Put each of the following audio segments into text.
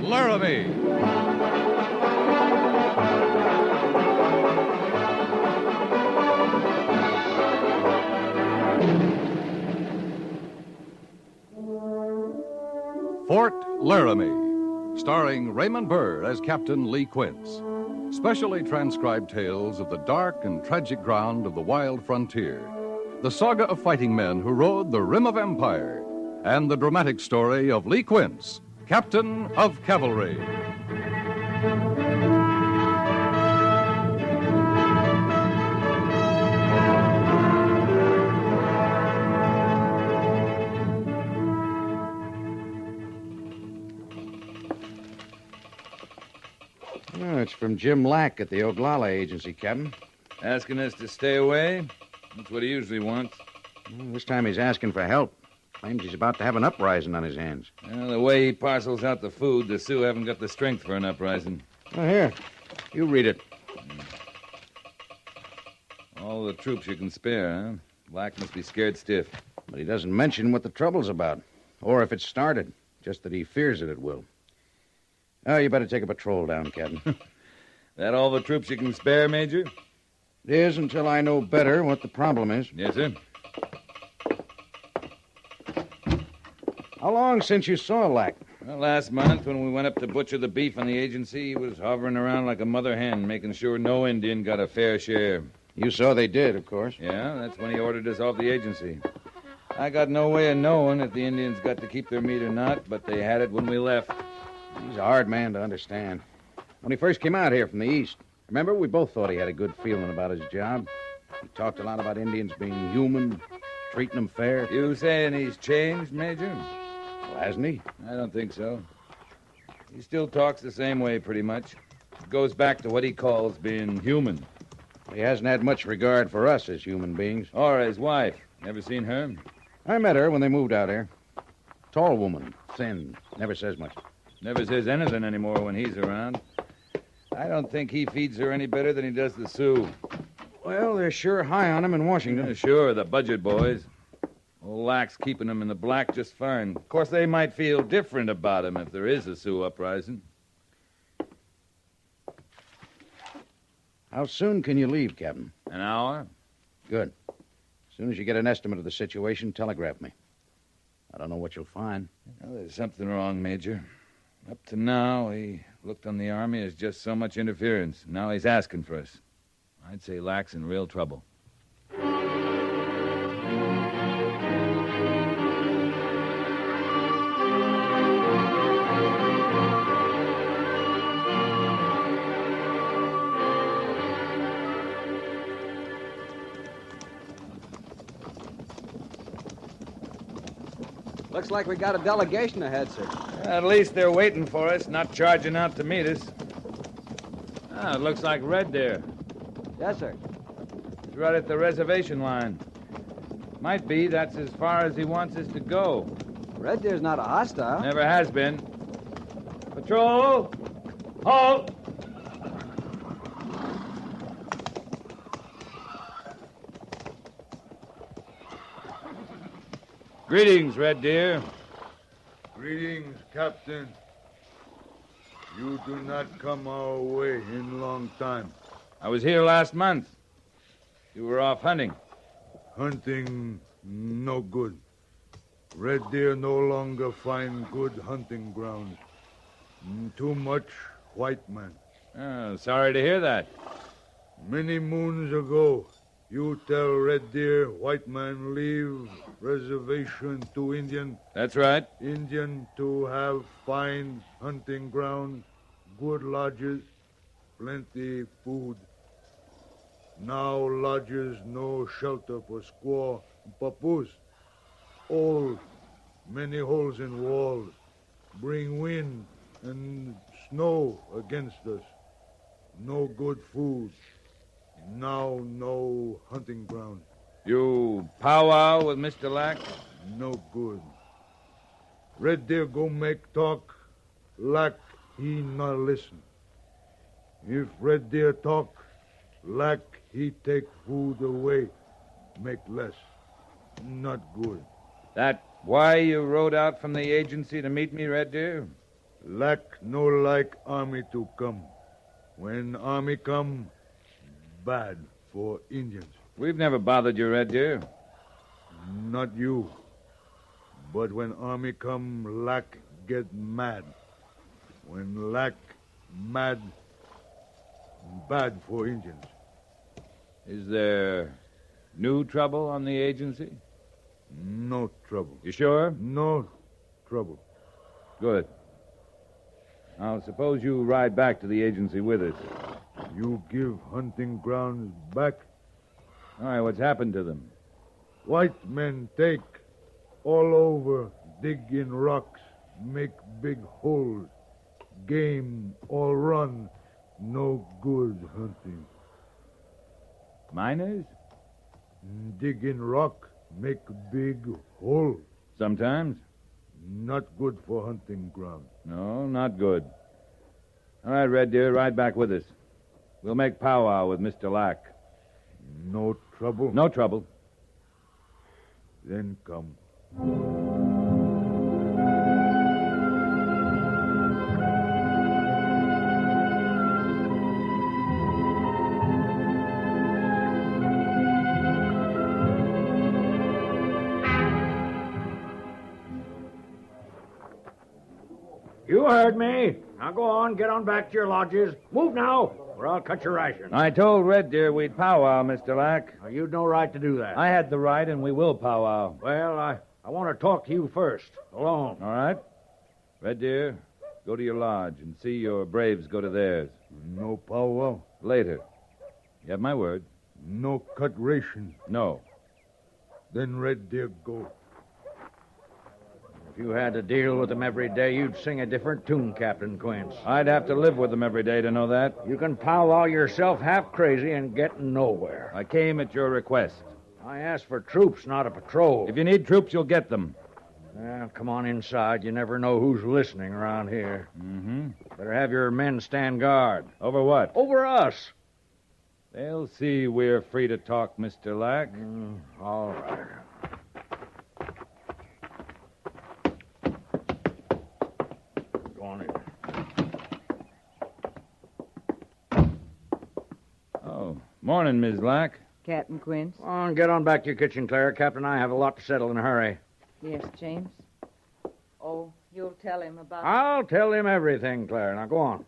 Laramie. Fort Laramie, starring Raymond Burr as Captain Lee Quince. Specially transcribed tales of the dark and tragic ground of the wild frontier, the saga of fighting men who rode the rim of empire, and the dramatic story of Lee Quince, Captain of Cavalry. Oh, it's from Jim Lack at the Oglala Agency, Captain. Asking us to stay away? That's what he usually wants. Well, this time he's asking for help. Claims he's about to have an uprising on his hands. Well, the way he parcels out the food, the Sioux haven't got the strength for an uprising. Oh, here. You read it. All the troops you can spare, huh? Black must be scared stiff. But he doesn't mention what the trouble's about, or if it's started, just that he fears that it will. Oh, you better take a patrol down, Captain. That all the troops you can spare, Major? It is until I know better what the problem is. Yes, sir. How long since you saw Lack? Well, last month, when we went up to butcher the beef on the agency, he was hovering around like a mother hen, making sure no Indian got a fair share. You saw they did, of course. Yeah, that's when he ordered us off the agency. I got no way of knowing if the Indians got to keep their meat or not, but they had it when we left. He's a hard man to understand. When he first came out here from the east, remember, we both thought he had a good feeling about his job. He talked a lot about Indians being human, treating them fair. You saying he's changed, Major? Well, hasn't he? I don't think so. He still talks the same way, pretty much. It goes back to what he calls being human. He hasn't had much regard for us as human beings. Or his wife. Never seen her? I met her when they moved out here. Tall woman, thin, never says much. Never says anything anymore when he's around. I don't think he feeds her any better than he does the Sioux. Well, they're sure high on him in Washington. Yeah, sure, the budget boys. Old Lack's keeping them in the black just fine. Of course, they might feel different about him if there is a Sioux uprising. How soon can you leave, Captain? An hour? Good. As soon as you get an estimate of the situation, telegraph me. I don't know what you'll find. Well, there's something wrong, Major. Up to now, he looked on the Army as just so much interference. Now he's asking for us. I'd say Lack's in real trouble. Looks like we got a delegation ahead, sir. At least they're waiting for us, not charging out to meet us. Ah, it looks like Red Deer. Yes, sir. He's right at the reservation line. Might be that's as far as he wants us to go. Red Deer's not a hostile. Never has been. Patrol! Halt! Greetings, Red Deer. Greetings, Captain. You do not come our way in long time. I was here last month. You were off hunting. Hunting no good. Red deer no longer find good hunting grounds. Too much white man. Oh, sorry to hear that. Many moons ago, you tell Red Deer white man leave reservation to Indian. That's right. Indian to have fine hunting ground, good lodges, plenty food. Now lodges no shelter for squaw and papoose. Old, many holes in walls. Bring wind and snow against us. No good food. Now no hunting ground. You powwow with Mr. Lack? No good. Red Deer go make talk. Lack he not listen. If Red Deer talk, Lack he take food away. Make less. Not good. That why you rode out from the agency to meet me, Red Deer? Lack no like army to come. When army come, bad for Indians. We've never bothered you, Red Deer. Not you. But when army come, Lack get mad. When Lack mad, bad for Indians. Is there new trouble on the agency? No trouble. You sure? No trouble. Good. Now, suppose you ride back to the agency with us. You give hunting grounds back. All right, what's happened to them? White men take all over, dig in rocks, make big holes. Game all run. No good hunting. Miners? Dig in rock, make big hole. Sometimes. Not good for hunting ground. No, not good. All right, Red Deer, ride back with us. We'll make powwow with Mr. Lack. No trouble? No trouble. Then come. You heard me. Now go on, get on back to your lodges. Move now, or I'll cut your ration. I told Red Deer we'd powwow, Mr. Lack. Now, you'd no right to do that. I had the right, and we will powwow. Well, I want to talk to you first, alone. All right? Red Deer, go to your lodge and see your braves go to theirs. No powwow. Later. You have my word. No cut ration. No. Then Red Deer go. If you had to deal with them every day, you'd sing a different tune, Captain Quince. I'd have to live with them every day to know that. You can powwow yourself half crazy and get nowhere. I came at your request. I asked for troops, not a patrol. If you need troops, you'll get them. Well, come on inside. You never know who's listening around here. Mm-hmm. Better have your men stand guard. Over what? Over us. They'll see we're free to talk, Mr. Lack. All right. Go on in. Oh, morning, Ms. Lack. Captain Quince? Go on, get on back to your kitchen, Claire. Captain and I have a lot to settle in a hurry. Yes, James. Oh, you'll tell him about... I'll tell him everything, Claire. Now, go on.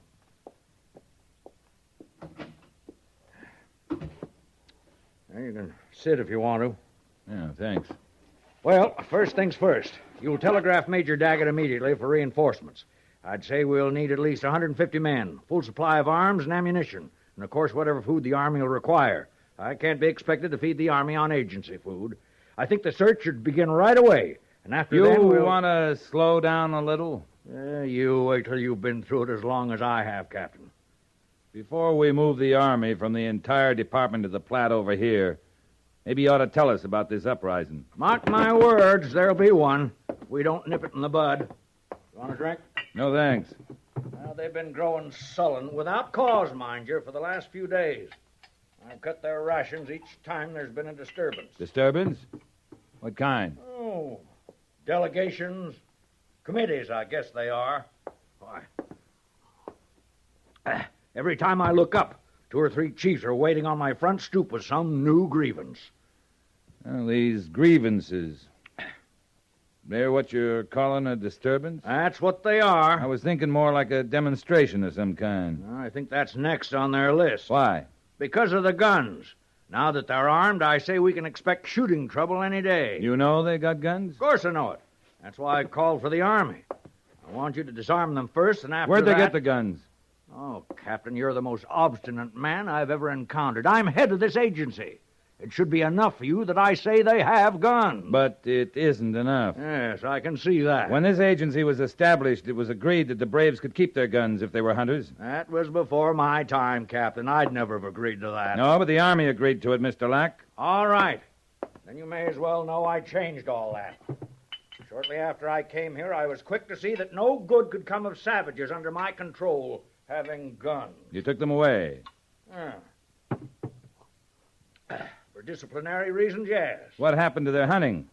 There, you can sit if you want to. Yeah, thanks. Well, first things first. You'll telegraph Major Daggett immediately for reinforcements. I'd say we'll need at least 150 men, full supply of arms and ammunition, and, of course, whatever food the Army will require. I can't be expected to feed the Army on agency food. I think the search should begin right away, and after then You want to slow down a little? You wait till you've been through it as long as I have, Captain. Before we move the Army from the entire Department of the Platte over here, maybe you ought to tell us about this uprising. Mark my words, there'll be one. We don't nip it in the bud. You want a drink? No, thanks. Well, they've been growing sullen, without cause, mind you, for the last few days. I've cut their rations each time there's been a disturbance. Disturbance? What kind? Oh, delegations, committees, I guess they are. Why? Every time I look up, 2 or 3 chiefs are waiting on my front stoop with some new grievance. Well, these grievances. They're what you're calling a disturbance? That's what they are. I was thinking more like a demonstration of some kind. I think that's next on their list. Why? Because of the guns. Now that they're armed, I say we can expect shooting trouble any day. You know they got guns? Of course I know it. That's why I called for the Army. I want you to disarm them first, and after Where'd that... they get the guns? Oh, Captain, you're the most obstinate man I've ever encountered. I'm head of this agency. It should be enough for you that I say they have guns. But it isn't enough. Yes, I can see that. When this agency was established, it was agreed that the Braves could keep their guns if they were hunters. That was before my time, Captain. I'd never have agreed to that. No, but the Army agreed to it, Mr. Lack. All right. Then you may as well know I changed all that. Shortly after I came here, I was quick to see that no good could come of savages under my control having guns. You took them away. For disciplinary reasons, yes. What happened to their hunting?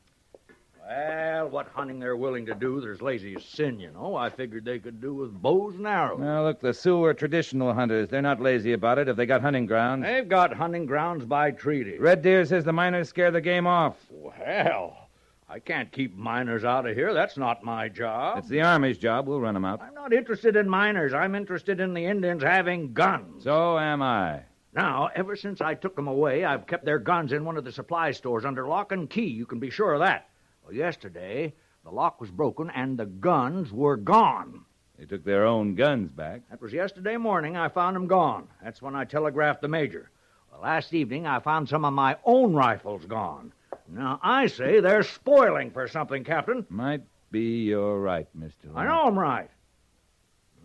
Well, what hunting they're willing to do, there's lazy as sin, you know. I figured they could do with bows and arrows. Now, look, the Sioux are traditional hunters. They're not lazy about it if they got hunting grounds. They've got hunting grounds by treaty. Red Deer says the miners scare the game off. Well, I can't keep miners out of here. That's not my job. It's the Army's job. We'll run them out. I'm not interested in miners. I'm interested in the Indians having guns. So am I. Now, ever since I took them away, I've kept their guns in one of the supply stores under lock and key. You can be sure of that. Well, yesterday, the lock was broken and the guns were gone. They took their own guns back. That was yesterday morning. I found them gone. That's when I telegraphed the major. Well, last evening, I found some of my own rifles gone. Now, I say they're spoiling for something, Captain. Might be you're right, Mr. I know I'm right.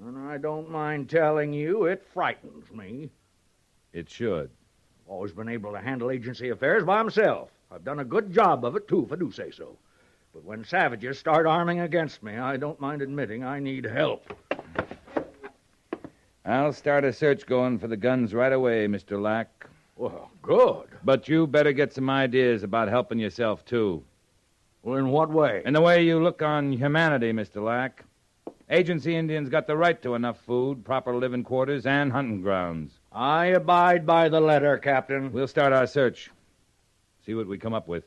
And I don't mind telling you, it frightens me. It should. I've always been able to handle agency affairs by myself. I've done a good job of it, too, if I do say so. But when savages start arming against me, I don't mind admitting I need help. I'll start a search going for the guns right away, Mr. Lack. Well, good. But you better get some ideas about helping yourself, too. Well, in what way? And the way you look on humanity, Mr. Lack. Agency Indians got the right to enough food, proper living quarters, and hunting grounds. I abide by the letter, Captain. We'll start our search. See what we come up with.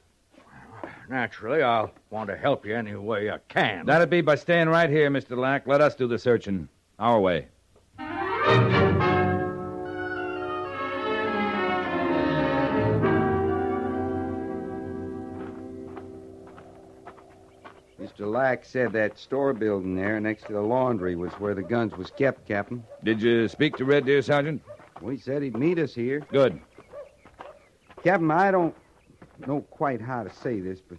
Naturally, I'll want to help you any way I can. That'd be by staying right here, Mr. Lack. Let us do the searching. Our way. Mr. Lack said that store building there next to the laundry was where the guns was kept, Captain. Did you speak to Red Deer, Sergeant? Well, he said he'd meet us here. Good. Captain, I don't know quite how to say this, but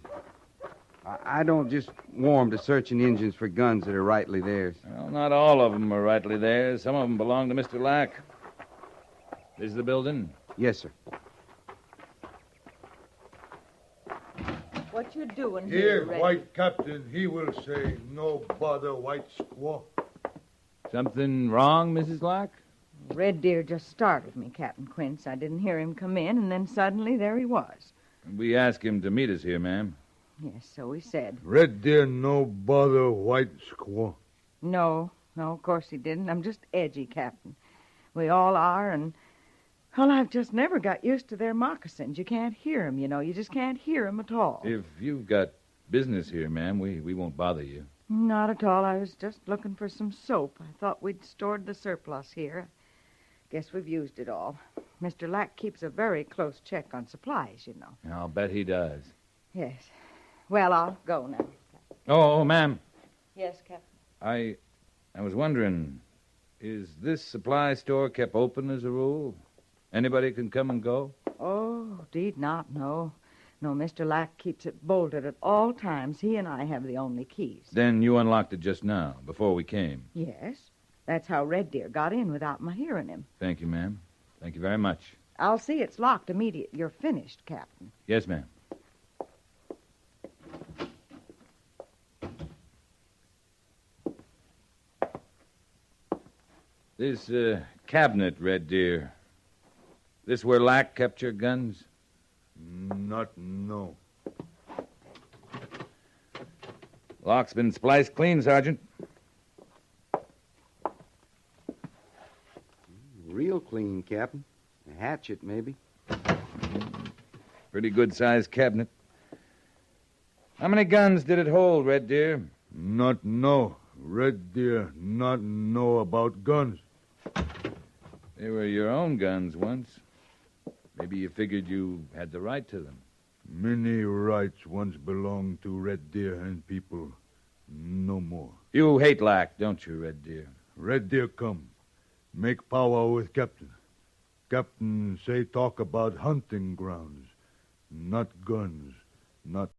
I don't just warm to searching engines for guns that are rightly theirs. Well, not all of them are rightly theirs. Some of them belong to Mr. Lack. This is the building? Yes, sir. What you doing Here, Red? white captain, he will say, no bother, white squaw. Something wrong, Mrs. Lack? Red Deer just startled me, Captain Quince. I didn't hear him come in, and then suddenly there he was. We asked him to meet us here, ma'am. Yes, so he said. Red Deer, no bother, white squaw. No, of course he didn't. I'm just edgy, Captain. We all are, and... Well, I've just never got used to their moccasins. You can't hear 'em, you know. You just can't hear 'em at all. If you've got business here, ma'am, we won't bother you. Not at all. I was just looking for some soap. I thought we'd stored the surplus here. Guess we've used it all. Mr. Lack keeps a very close check on supplies, you know. I'll bet he does. Yes. Well, I'll go now. Oh, ma'am. Yes, Captain. I was wondering, is this supply store kept open as a rule? Anybody can come and go? Oh, deed not, no. No, Mr. Lack keeps it bolted at all times. He and I have the only keys. Then you unlocked it just now, before we came. Yes. That's how Red Deer got in without my hearing him. Thank you, ma'am. Thank you very much. I'll see it's locked immediate. You're finished, Captain. Yes, ma'am. This cabinet, Red Deer. This where Lack kept your guns? Not no. Lock's been spliced clean, Sergeant. Real clean, Captain. A hatchet, maybe. Pretty good-sized cabinet. How many guns did it hold, Red Deer? Not know. Red Deer not know about guns. They were your own guns once. Maybe you figured you had the right to them. Many rights once belonged to Red Deer and people. No more. You hate Lack, don't you, Red Deer? Red Deer come. Make power with Captain. Captain say talk about hunting grounds. Not guns. Not